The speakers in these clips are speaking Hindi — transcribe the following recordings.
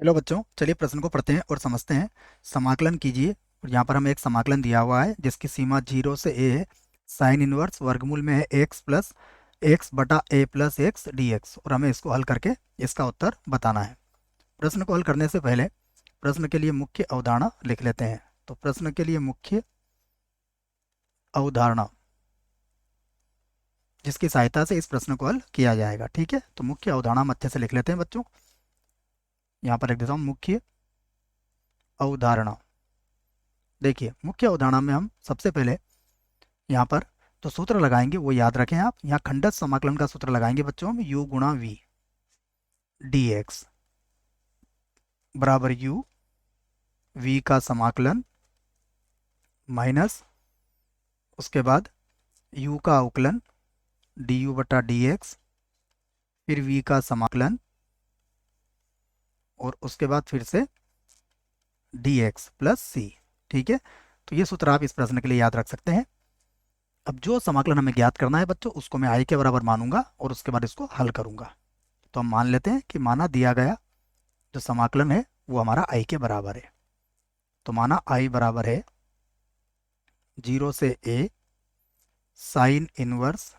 हेलो बच्चों, चलिए प्रश्न को पढ़ते हैं और समझते हैं। समाकलन कीजिए। और यहाँ पर हमें एक समाकलन दिया हुआ है जिसकी सीमा 0 से a है। साइन इनवर्स वर्गमूल में है x प्लस एक्स बटा a plus x D x, और हमें इसको हल करके इसका उत्तर बताना है। प्रश्न को हल करने से पहले प्रश्न के लिए मुख्य अवधारणा लिख लेते हैं। तो प्रश्न के लिए मुख्य अवधारणा जिसकी सहायता से इस प्रश्न को हल किया जाएगा, ठीक है। तो मुख्य अवधारणा हम अच्छे से लिख लेते हैं बच्चों। यहाँ पर लिख देता हूँ मुख्य अवधारणा। देखिए, मुख्य अवधारणा में हम सबसे पहले यहाँ पर तो सूत्र लगाएंगे, वो याद रखें आप। यहाँ खंडत समाकलन का सूत्र लगाएंगे बच्चों हम, u गुणा v डी एक्स बराबर u v का समाकलन माइनस उसके बाद u का अवकलन du बटा डी एक्स, फिर v का समाकलन और उसके बाद फिर से dx प्लस c, ठीक है। तो ये सूत्र आप इस प्रश्न के लिए याद रख सकते हैं। अब जो समाकलन हमें ज्ञात करना है बच्चों, उसको मैं i के बराबर मानूंगा और उसके बाद इसको हल करूंगा। तो हम मान लेते हैं कि माना दिया गया जो समाकलन है वो हमारा i के बराबर है। तो माना i बराबर है 0 से a साइन इनवर्स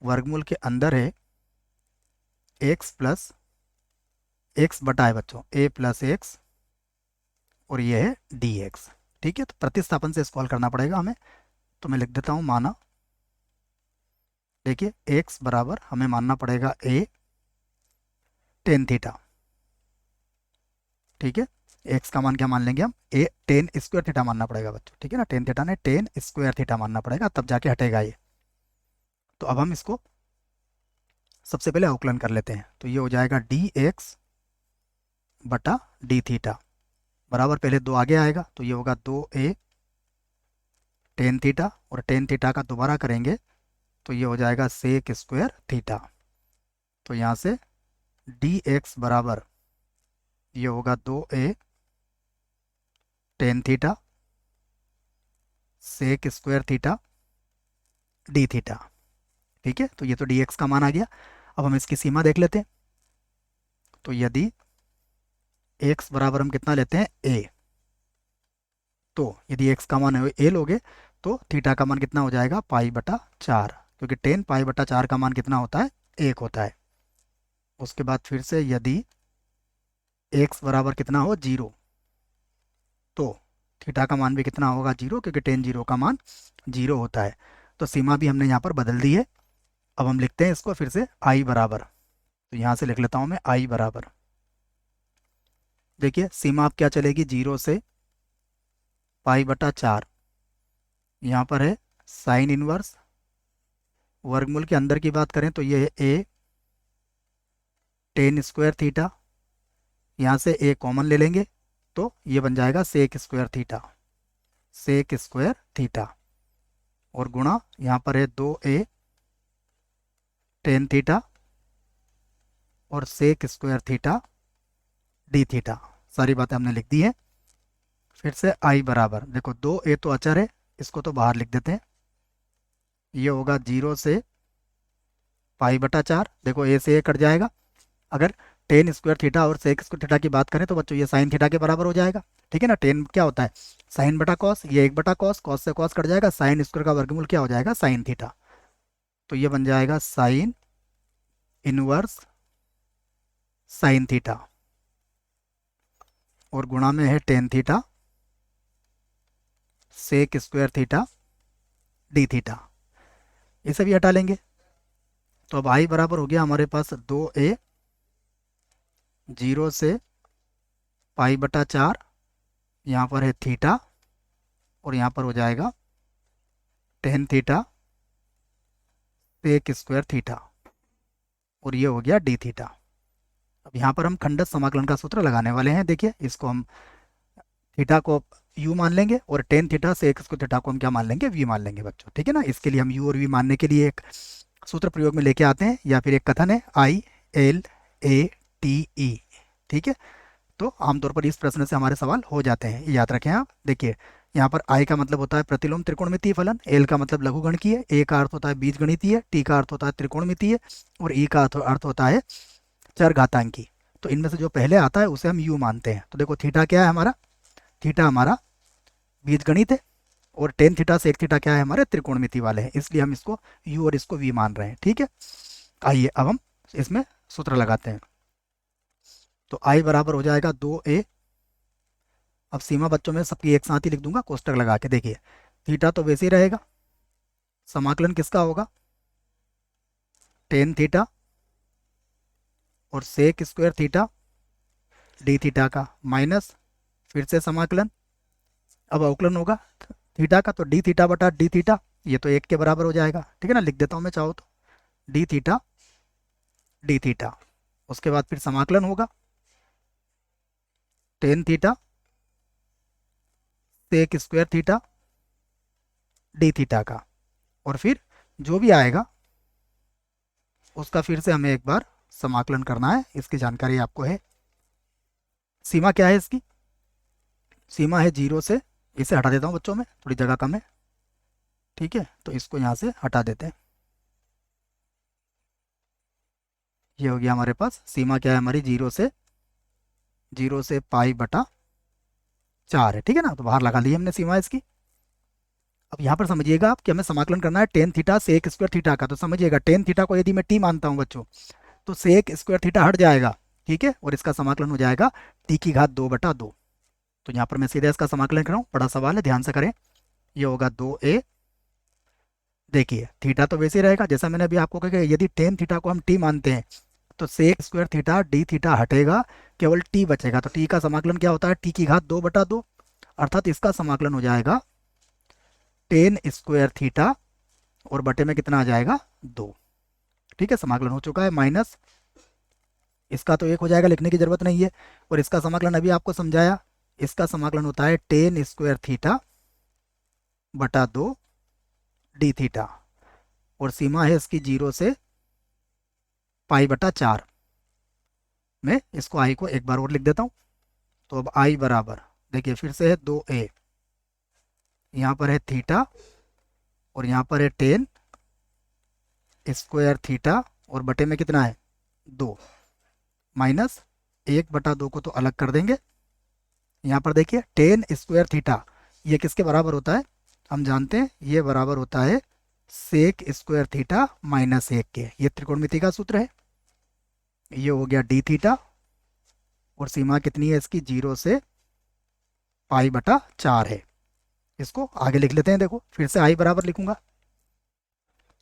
वर्गमूल के अंदर है x प्लस एक्स बटा है बच्चों a प्लस एक्स, और ये है dx, ठीक है। तो प्रतिस्थापन से इसको हल करना पड़ेगा हमें। तो मैं लिख देता हूँ माना, देखिए x बराबर हमें मानना पड़ेगा a टेन थीटा, ठीक है। x का मान क्या मान लेंगे हम, a टेन स्क्वायर थीटा मानना पड़ेगा बच्चों, ठीक है ना। टेन थीटा ने टेन स्क्वायर थीटा मानना पड़ेगा, तब जाके हटेगा ये। तो अब हम इसको सबसे पहले अवकलन कर लेते हैं। तो ये हो जाएगा डी एक्स बटा डी थीटा बराबर, पहले दो आगे आएगा तो ये होगा 2a टेन थीटा, और टेन थीटा का दोबारा करेंगे तो ये हो जाएगा सेक स्क्वायर थीटा। तो यहाँ से डी एक्स बराबर ये होगा 2a tan theta sec square theta d theta, ठीक है। तो ये तो डी एक्स का मान आ गया। अब हम इसकी सीमा देख लेते हैं। तो यदि x बराबर हम कितना लेते हैं a, तो यदि x का मान है a लोगे तो थीटा का मान कितना हो जाएगा पाई बटा 4, क्योंकि टेन पाई बटा 4 का मान कितना होता है 1 होता है। उसके बाद फिर से यदि x बराबर कितना हो 0, तो थीटा का मान भी कितना होगा 0, क्योंकि टेन 0 का मान 0 होता है। तो सीमा भी हमने यहाँ पर बदल दी है। अब हम लिखते हैं इसको फिर से i बराबर। तो यहाँ से लिख लेता हूँ मैं i बराबर, देखिए सीमा अब क्या चलेगी 0 से पाई बटा 4। यहाँ पर है साइन इनवर्स वर्गमूल के अंदर की बात करें तो ये है a टेन स्क्वायर थीटा, यहाँ से a कॉमन ले लेंगे तो ये बन जाएगा sec square theta, sec square theta, और गुणा यहाँ पर है 2a टेन थीटा और sec square theta d theta. सारी बातें हमने लिख दी हैं। फिर से i बराबर, देखो 2a तो अचर है, इसको तो बाहर लिख देते हैं। ये होगा 0 से पाई बटा 4, देखो a से a कट जाएगा। अगर टेन स्क्वायर थीटा और सेक स्क्वायर थीटा की बात करें तो बच्चों ये साइन थीटा के बराबर हो जाएगा, ठीक है ना। टेन क्या होता है साइन बटा कॉस, ये 1 बटा कॉस, कॉस से कॉस कट जाएगा, साइन स्क्वायर का वर्गमूल क्या हो जाएगा साइन थीटा। तो ये बन जाएगा साइन इनवर्स साइन थीटा, और गुणा में है tan theta sec square theta d theta, इसे भी हटा लेंगे। तो अब आई बराबर हो गया हमारे पास 2a 0 से पाई बटा 4, यहाँ पर है थीटा, और यहाँ पर हो जाएगा tan theta sec square theta, और ये हो गया डी थीटा। अब यहाँ पर हम खंडत समाकलन का सूत्र लगाने वाले हैं। देखिए इसको हम थीटा को u मान लेंगे और टेन थीटा से एक्स को थीटा को हम क्या मान लेंगे v मान लेंगे बच्चों, ठीक है ना। इसके लिए हम u और v मानने के लिए एक सूत्र प्रयोग में लेके आते हैं, या फिर एक कथन है I L A T E, ठीक है। तो आमतौर पर इस प्रश्न से हमारे सवाल हो जाते हैं, याद रखें आप। देखिए यहाँ पर I का मतलब होता है प्रतिलोम त्रिकोणमितीय फलन, L का मतलब लघुगणकीय, A का अर्थ होता है बीजगणितीय, T का अर्थ होता है त्रिकोणमितीय, और E का अर्थ होता है चरघातांकी। तो इनमें से जो पहले आता है उसे हम यू मानते हैं। तो देखो थीटा क्या है हमारा, थीटा हमारा बीजगणित है, और टेन थीटा सेक थीटा क्या है हमारे त्रिकोणमिति वाले हैं, इसलिए हम इसको यू और इसको वी मान रहे हैं। ठीक है, आइए अब हम इसमें सूत्र लगाते हैं। तो आई बराबर हो जाएगा 2a। अब सीमा बच्चों में सबकी एक साथ ही लिख दूंगा कोष्टक लगा के। देखिए थीटा तो वैसे ही रहेगा, समाकलन किसका होगा, टेन थीटा और sec square theta d theta का, माइनस फिर से समाकलन, अब अवकलन होगा थीटा का, तो डी थीटा बटा डी थीटा, ये तो एक के बराबर हो जाएगा। ठीक है ना, लिख देता हूँ मैं चाहो तो, डी थीटा डी थीटा। उसके बाद फिर समाकलन होगा tan theta sec square theta d theta का, और फिर जो भी आएगा उसका फिर से हमें एक बार समाकलन करना है, इसकी जानकारी आपको है। सीमा क्या है इसकी, सीमा है 0 से, इसे हटा देता हूँ बच्चों में, थोड़ी जगह कम है। ठीक है, तो इसको यहाँ से हटा देते हैं। ये हो गया हमारे पास, सीमा क्या है हमारी 0 से पाई बटा 4 है। ठीक है ना, तो बाहर लगा ली हमने सीमा इसकी। अब यहाँ पर समझिएगा आप कि हमें समाकलन करना है tan theta sec square theta का। तो समझिएगा टेन थीटा को यदि मैं टी मानता हूँ बच्चों, तो सेक स्क्वायर थीटा हट जाएगा। ठीक है, और इसका समाकलन हो जाएगा टी की घात 2/2। तो यहाँ पर मैं सीधे इसका समाकलन कर रहा हूँ, बड़ा सवाल है, ध्यान से करें। ये होगा 2a। देखिए थीटा तो वैसे ही रहेगा जैसा मैंने अभी आपको कहा कि यदि टेन थीटा को हम टी मानते हैं तो sec square theta d theta हटेगा, केवल टी बचेगा। तो टी का समाकलन क्या होता है, टी की घात 2/2, अर्थात इसका समाकलन हो जाएगा टेन स्क्वायर थीटा और बटे में कितना आ जाएगा 2। ठीक है, समाकलन हो चुका है, माइनस इसका तो एक हो जाएगा, लिखने की जरूरत नहीं है। और इसका समाकलन अभी आपको समझाया, इसका समाकलन होता है टेन स्क्वायर थीटा बटा 2 डी थीटा, और सीमा है इसकी 0 से पाई बटा 4। मैं इसको आई को एक बार और लिख देता हूँ। तो अब आई बराबर, देखिए फिर से है 2a, यहाँ पर है थीटा और यहाँ पर है टेन स्क्वायर थीटा और बटे में कितना है 2, माइनस 1/2 को तो अलग कर देंगे। यहाँ पर देखिए टेन स्क्वायर थीटा ये किसके बराबर होता है, हम जानते हैं ये बराबर होता है सेक स्क्वायर थीटा माइनस 1 के। ये त्रिकोणमिति का सूत्र है। ये हो गया डी थीटा, और सीमा कितनी है इसकी 0 से पाई बटा 4 है। इसको आगे लिख लेते हैं, देखो फिर से आई बराबर लिखूंगा।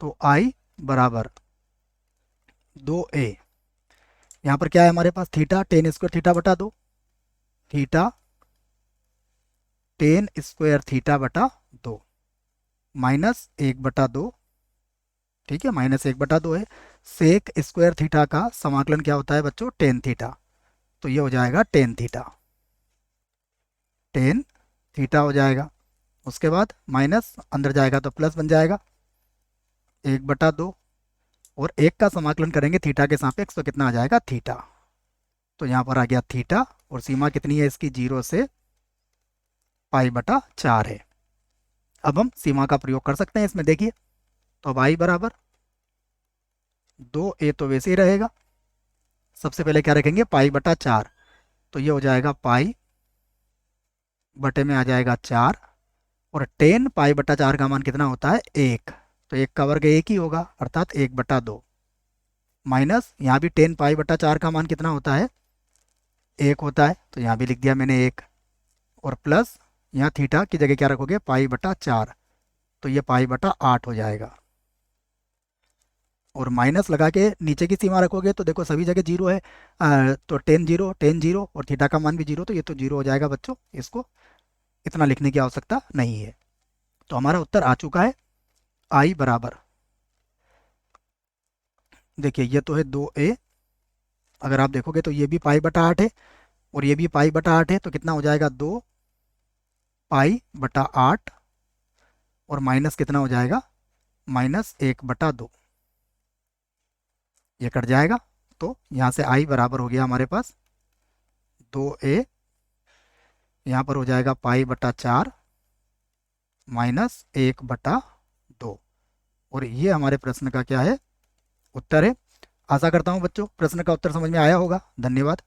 तो आई बराबर 2a, यहाँ पर क्या है हमारे पास, थीटा टेन स्क्वायर थीटा बटा 2, थीटा टेन स्क्वायर थीटा बटा 2 माइनस 1/2। ठीक है, माइनस 1/2 है। सेक स्क्वायर थीटा का समाकलन क्या होता है बच्चों, टेन थीटा। तो ये हो जाएगा टेन थीटा, टेन थीटा हो जाएगा। उसके बाद माइनस अंदर जाएगा तो प्लस बन जाएगा 1/2, और एक का समाकलन करेंगे थीटा के सापेक्ष तो कितना आ जाएगा थीटा। तो यहाँ पर आ गया थीटा, और सीमा कितनी है इसकी 0 से पाई बटा 4 है। अब हम सीमा का प्रयोग कर सकते हैं इसमें, देखिए। तो अब आई बराबर 2a तो वैसे ही रहेगा, सबसे पहले क्या रखेंगे पाई बटा 4, तो ये हो जाएगा पाई बटे में आ जाएगा 4, और टेन पाई बटा 4 का मान कितना होता है 1, तो 1 का वर्ग 1 ही होगा, अर्थात 1/2, माइनस यहाँ भी टेन पाई बटा 4 का मान कितना होता है 1 होता है, तो यहाँ भी लिख दिया मैंने 1, और प्लस यहाँ थीटा की जगह क्या रखोगे पाई बटा 4, तो ये पाई बटा 8 हो जाएगा, और माइनस लगा के नीचे की सीमा रखोगे तो देखो सभी जगह 0 है, तो टेन जीरो और थीटा का मान भी 0, तो ये तो 0 हो जाएगा बच्चों, इसको इतना लिखने की आवश्यकता नहीं है। तो हमारा उत्तर आ चुका है आई बराबर, देखिए ये तो है 2a, अगर आप देखोगे तो ये भी पाई बटा 8 है और ये भी पाई बटा 8 है, तो कितना हो जाएगा 2 पाई बटा 8, और माइनस कितना हो जाएगा माइनस 1/2, ये कट जाएगा। तो यहाँ से आई बराबर हो गया हमारे पास 2a, यहाँ पर हो जाएगा पाई बटा 4 माइनस 1/2, और ये हमारे प्रश्न का क्या है उत्तर है। आशा करता हूँ बच्चों प्रश्न का उत्तर समझ में आया होगा। धन्यवाद।